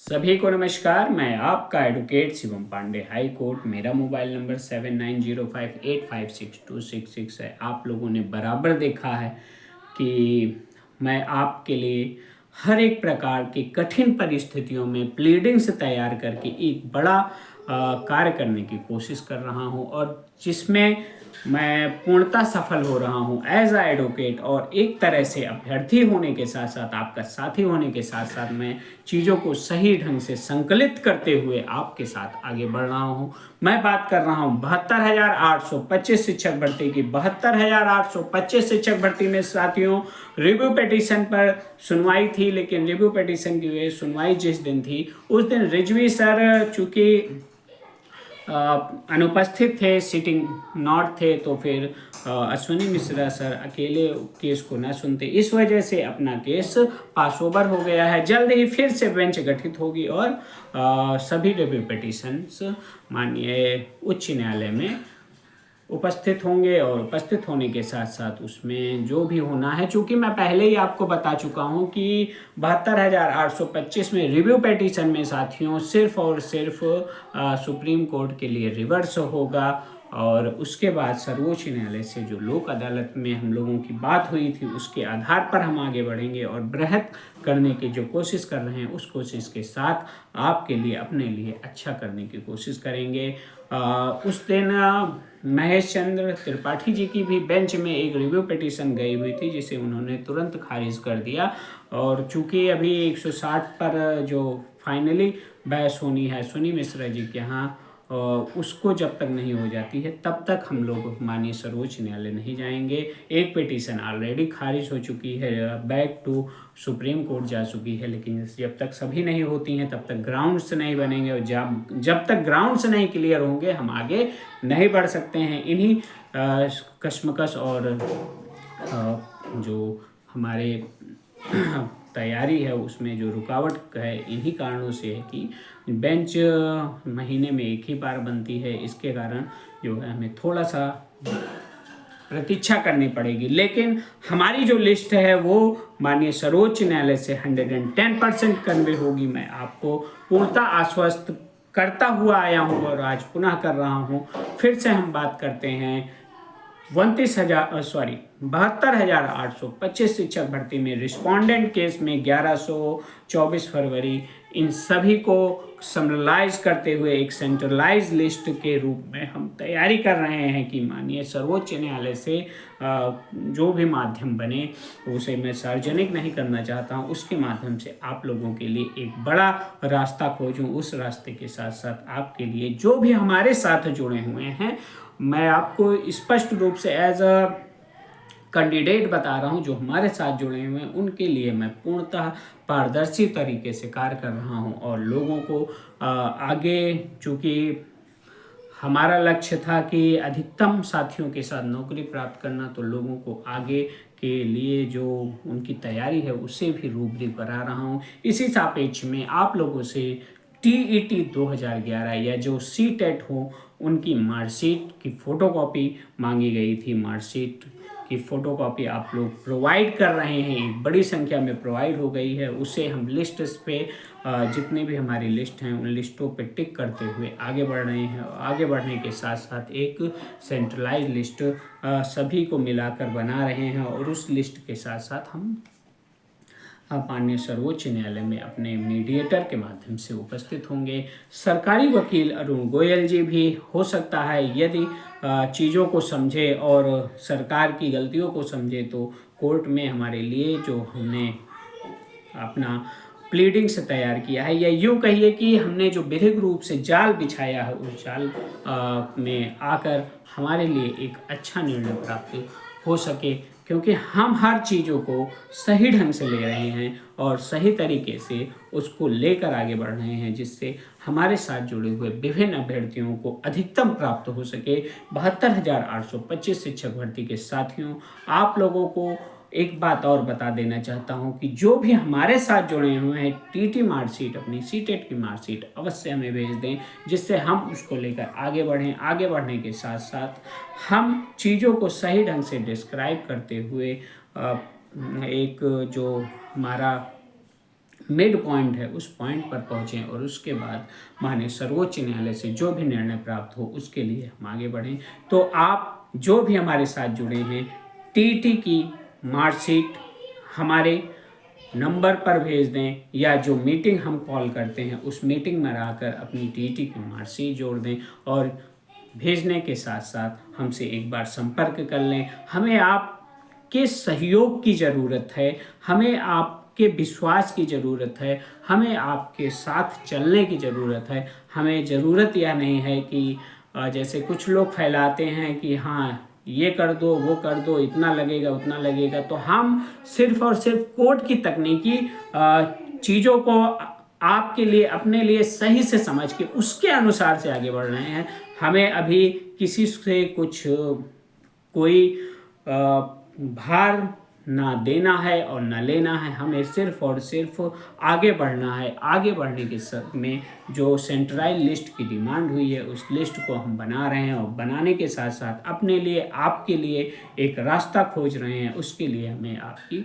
सभी को नमस्कार। मैं आपका advocate Shivam Pandey, high court. मेरा मोबाइल नंबर 7905856266 है। आप लोगों ने बराबर देखा है कि मैं आपके लिए हर एक प्रकार की कठिन परिस्थितियों में प्लीडिंग्स तैयार करके एक बड़ा कार्य करने की कोशिश कर रहा हूं, और जिसमें मैं पूर्णतः सफल हो रहा हूं एज अ एडवोकेट। और एक तरह से अभ्यर्थी होने के साथ साथ, आपका साथी होने के साथ साथ, मैं चीज़ों को सही ढंग से संकलित करते हुए आपके साथ आगे बढ़ रहा हूं। मैं बात कर रहा हूं 72,825 शिक्षक भर्ती की। 72,825 शिक्षक भर्ती में साथियों, रिव्यू पिटीशन पर सुनवाई थी, लेकिन रिव्यू पिटीशन की सुनवाई जिस दिन थी उस दिन रिजवी सर चूंकि अनुपस्थित थे, सिटिंग नॉट थे, तो फिर अश्विनी मिश्रा सर अकेले केस को न सुनते, इस वजह से अपना केस पास ओवर हो गया है। जल्द ही फिर से बेंच गठित होगी और सभी रिव्यू पिटीशंस माननीय उच्च न्यायालय में उपस्थित होंगे, और उपस्थित होने के साथ साथ उसमें जो भी होना है, चूंकि मैं पहले ही आपको बता चुका हूं कि 72,825 में रिव्यू पिटीशन में साथियों सिर्फ और सिर्फ सुप्रीम कोर्ट के लिए रिवर्स होगा, और उसके बाद सर्वोच्च न्यायालय से जो लोक अदालत में हम लोगों की बात हुई थी उसके आधार पर हम आगे बढ़ेंगे और बृहत करने की जो कोशिश कर रहे हैं उस कोशिश के साथ आपके लिए, अपने लिए अच्छा करने की कोशिश करेंगे। उस दिन महेश चंद्र त्रिपाठी जी की भी बेंच में एक रिव्यू पिटीशन गई हुई थी, जिसे उन्होंने तुरंत खारिज कर दिया। और चूंकि अभी 160 पर जो फाइनली बहस होनी है सुनी मिश्रा जी के यहाँ, उसको जब तक नहीं हो जाती है तब तक हम लोग माननीय सर्वोच्च न्यायालय नहीं जाएंगे। एक पिटीशन ऑलरेडी खारिज हो चुकी है, बैक टू सुप्रीम कोर्ट जा चुकी है, लेकिन जब तक सभी नहीं होती हैं तब तक ग्राउंड्स नहीं बनेंगे, और जब तक ग्राउंड्स नहीं क्लियर होंगे हम आगे नहीं बढ़ सकते हैं। इन्हीं कश्मकश और जो हमारे तैयारी है उसमें जो रुकावट है, इन्हीं कारणों से है कि बेंच महीने में एक ही बार बनती है। इसके कारण जो है हमें थोड़ा सा प्रतीक्षा करनी पड़ेगी, लेकिन हमारी जो लिस्ट है वो माननीय सर्वोच्च न्यायालय से 110% कन्वे होगी। मैं आपको पूर्णतः आश्वस्त करता हुआ आया हूँ और आज पुनः कर रहा हूँ। फिर से हम बात करते हैं 72,825 शिक्षक भर्ती में रिस्पोंडेंट केस में 1124 फरवरी, इन सभी को समरलाइज करते हुए एक सेंट्रलाइज लिस्ट के रूप में हम तैयारी कर रहे हैं कि माननीय सर्वोच्च न्यायालय से जो भी माध्यम बने, उसे मैं सार्वजनिक नहीं करना चाहता हूं, उसके माध्यम से आप लोगों के लिए एक बड़ा रास्ता खोजूं। उस रास्ते के साथ साथ आपके लिए जो भी हमारे साथ जुड़े हुए हैं, मैं आपको स्पष्ट रूप से एज अ कैंडिडेट बता रहा हूं, जो हमारे साथ जुड़े हुए हैं उनके लिए मैं पूर्णतः पारदर्शी तरीके से कार्य कर रहा हूं, और लोगों को आगे, चूंकि हमारा लक्ष्य था कि अधिकतम साथियों के साथ नौकरी प्राप्त करना, तो लोगों को आगे के लिए जो उनकी तैयारी है उससे भी रूबरू करा रहा हूँ। इसी सापेक्ष में आप लोगों से टीईटी 2011 या जो सीटेट हो उनकी मार्कशीट की फ़ोटोकॉपी मांगी गई थी। मार्कशीट की फ़ोटोकॉपी आप लोग प्रोवाइड कर रहे हैं, एक बड़ी संख्या में प्रोवाइड हो गई है। उसे हम लिस्ट पे जितने भी हमारी लिस्ट हैं उन लिस्टों पे टिक करते हुए आगे बढ़ रहे हैं। आगे बढ़ने के साथ साथ एक सेंट्रलाइज लिस्ट सभी को मिलाकर बना रहे हैं, और उस लिस्ट के साथ साथ हम माननीय सर्वोच्च न्यायालय में अपने मीडिएटर के माध्यम से उपस्थित होंगे। सरकारी वकील अरुण गोयल जी भी हो सकता है, यदि चीज़ों को समझे और सरकार की गलतियों को समझे, तो कोर्ट में हमारे लिए जो हमने अपना प्लीडिंग से तैयार किया है, या यूँ कहिए कि हमने जो विधिक रूप से जाल बिछाया है, उस जाल में आकर हमारे लिए एक अच्छा निर्णय प्राप्त हो सके, क्योंकि हम हर चीज़ों को सही ढंग से ले रहे हैं और सही तरीके से उसको लेकर आगे बढ़ रहे हैं, जिससे हमारे साथ जुड़े हुए विभिन्न अभ्यर्थियों को अधिकतम प्राप्त हो सके। 72,825 शिक्षक भर्ती के साथियों, आप लोगों को एक बात और बता देना चाहता हूं कि जो भी हमारे साथ जुड़े हुए हैं, टीटी मार्कशीट, अपनी सीटेट की मार्कशीट अवश्य हमें भेज दें, जिससे हम उसको लेकर आगे बढ़ें। आगे बढ़ने के साथ साथ हम चीज़ों को सही ढंग से डिस्क्राइब करते हुए एक जो हमारा मिड पॉइंट है उस पॉइंट पर पहुँचें और उसके बाद माननीय सर्वोच्च न्यायालय से जो भी निर्णय प्राप्त हो उसके लिए हम आगे बढ़ें। तो आप जो भी हमारे साथ जुड़े हैं, टीटी की मार्कशीट हमारे नंबर पर भेज दें, या जो मीटिंग हम कॉल करते हैं उस मीटिंग में आकर अपनी टीटी की मार्कशीट जोड़ दें, और भेजने के साथ साथ हमसे एक बार संपर्क कर लें। हमें आपके सहयोग की ज़रूरत है, हमें आपके विश्वास की ज़रूरत है, हमें आपके साथ चलने की ज़रूरत है। हमें ज़रूरत यह नहीं है कि जैसे कुछ लोग फैलाते हैं कि हाँ ये कर दो, वो कर दो, इतना लगेगा, उतना लगेगा। तो हम सिर्फ और सिर्फ कोर्ट की तकनीकी चीज़ों को आपके लिए, अपने लिए सही से समझ के उसके अनुसार से आगे बढ़ रहे हैं। हमें अभी किसी से कुछ कोई भार ना देना है और ना लेना है। हमें सिर्फ और सिर्फ आगे बढ़ना है। आगे बढ़ने के में जो सेंट्रलाइज लिस्ट की डिमांड हुई है उस लिस्ट को हम बना रहे हैं, और बनाने के साथ साथ अपने लिए, आपके लिए एक रास्ता खोज रहे हैं। उसके लिए हमें आपकी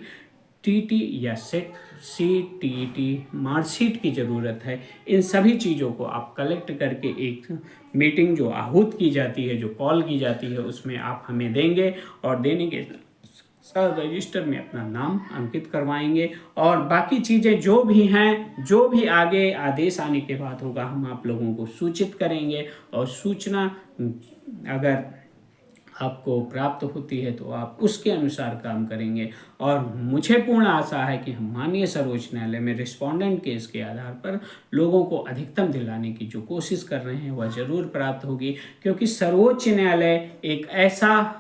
टीटी या सीटीटी मार्कशीट की ज़रूरत है। इन सभी चीज़ों को आप कलेक्ट करके एक मीटिंग जो आहूत की जाती है, जो कॉल की जाती है, उसमें आप हमें देंगे, और देने के साथ रजिस्टर में अपना नाम अंकित करवाएंगे। और बाकी चीज़ें जो भी हैं, जो भी आगे आदेश आने के बाद होगा, हम आप लोगों को सूचित करेंगे। और सूचना अगर आपको प्राप्त होती है तो आप उसके अनुसार काम करेंगे। और मुझे पूर्ण आशा है कि हम माननीय सर्वोच्च न्यायालय में रिस्पोंडेंट केस के आधार पर लोगों को अधिकतम दिलाने की जो कोशिश कर रहे हैं वह ज़रूर प्राप्त होगी, क्योंकि सर्वोच्च न्यायालय एक ऐसा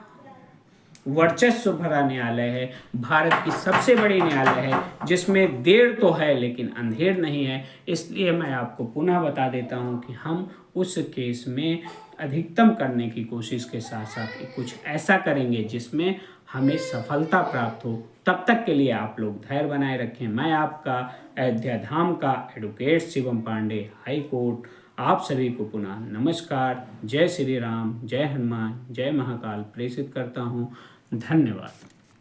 वर्चस्व भरा न्यायालय है, भारत की सबसे बड़ी न्यायालय है, जिसमें देर तो है लेकिन अंधेर नहीं है। इसलिए मैं आपको पुनः बता देता हूं कि हम उस केस में अधिकतम करने की कोशिश के साथ साथ कुछ ऐसा करेंगे जिसमें हमें सफलता प्राप्त हो। तब तक के लिए आप लोग धैर्य बनाए रखें। मैं आपका अयोध्या धाम का advocate Shivam Pandey, high court, आप सभी को पुनः नमस्कार। जय श्री राम, जय हनुमान, जय महाकाल प्रेषित करता हूँ। धन्यवाद।